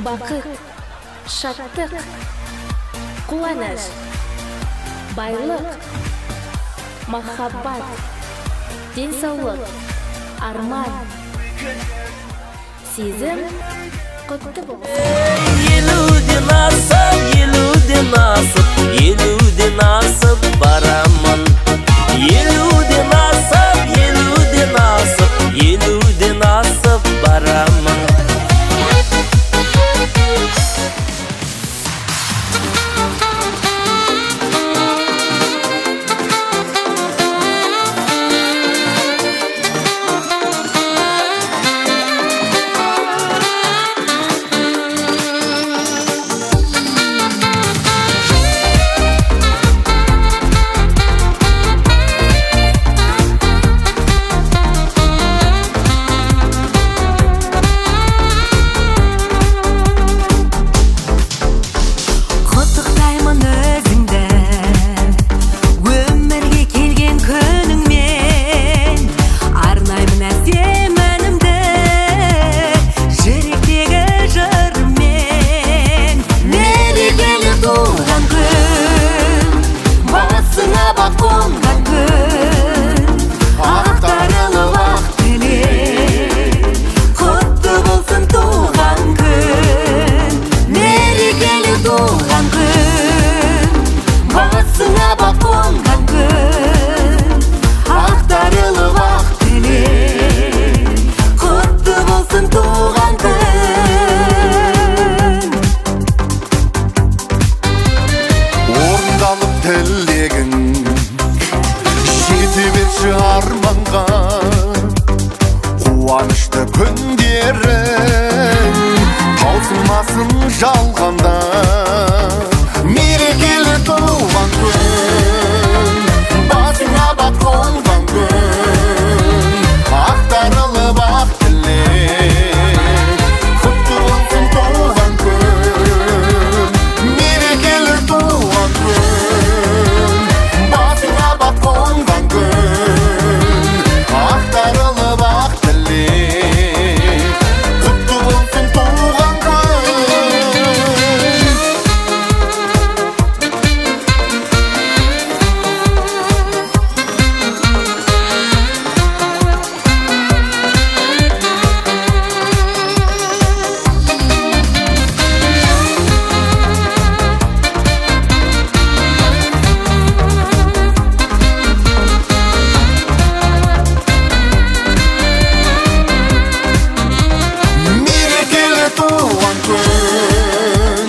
бақыт, шаттық, қуаныш, байлық, махаббат, денсаулық, арман, сезім құтты болсын. Елуден асып барамын. Елуден асып барамын. Арманға қуанышты күндерің таусылмасын жалғанда, мерекелі туған күн, басыңа бақ қонған күн, ақтарылып ақ тілек, құтты болсын туған күн, мерекелі туған күн, басыңа бақ қонған күн, ақтарылып ақ тілек, құтты болсын туған күн. Мерекелі туған күн,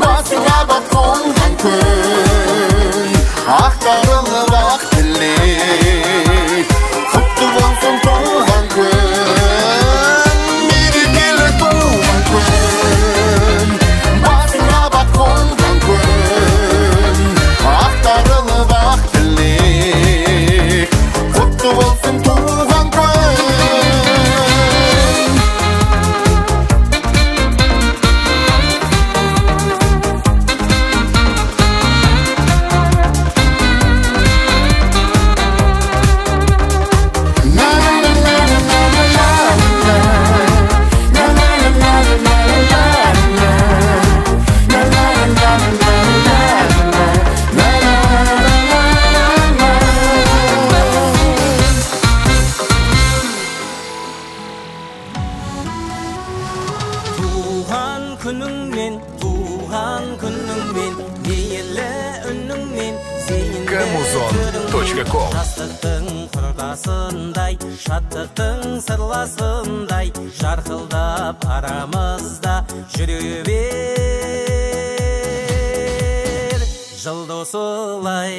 басыңа бақ қонған күн, ақтарылып ақ тілек, құтты болсын туған күн. Мерекелі туған күн, басыңа бақ қонған күн, ақтарылып ақ тілек, құтты болсын туған күн. Туған күніңмен, мейілі үніңмен, Камузон.ком. жастықтың құрдасындай, шаттықтың сырласындай, жарқылдап арамызда жүре бер, жылда осылай.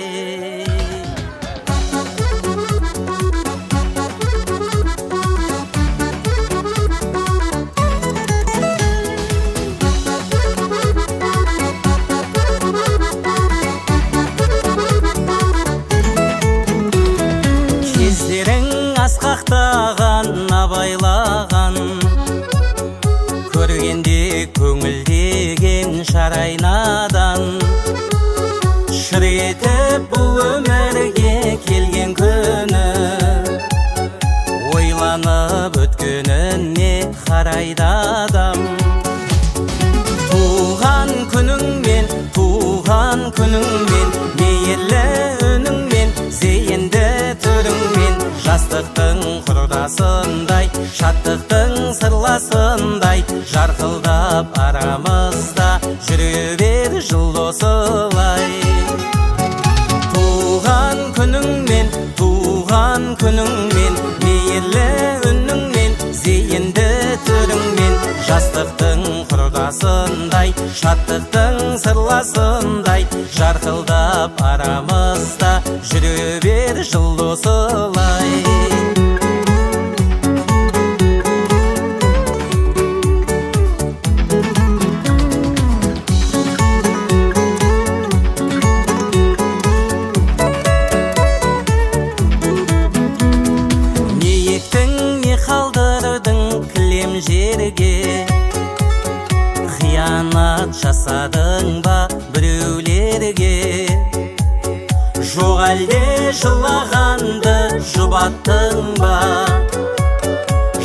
Кездерің асқақтаған, абайлаған, көргенде көңілдеген шарайнадан, шыр етіп бұл өмірге келген күні, ойланып өткеніне қарайды адам. жастықтың құрдасындай, шаттықтың сырласындай, жарқылдап арамызда жүре бер жыл осылай. Туған күніңмен, мейірлі үніңмен, зейінді түріңмен, жастықтың құрдасындай, шаттықтың сырласындай, жарқылдап арамызда жүре бер жыл осылай. Жерге қиянат жасадың ба біреулерге, жоқ әлде жылағанды жұбаттың ба,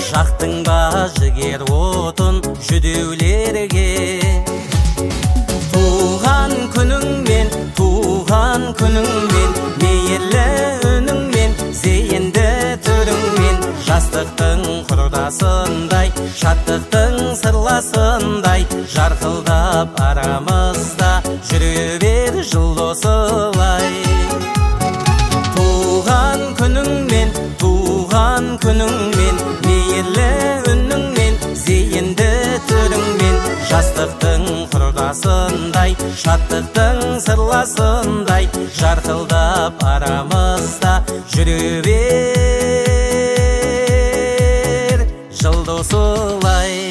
жақтың ба жігер отын жүдеулерге. Туған күніңмен, мейірлі үніңмен, зейінді түріңмен, жастықтың құрдасындай, шаттықтың сырласындай, жарқылдап арамызда жүре бер жыл осылай. Туған күніңмен, мейірлі үніңмен, зейінді түріңмен, жастықтың құрдасындай, шаттықтың сырласындай, жарқылдап арамызда жүре бер жыл осылай.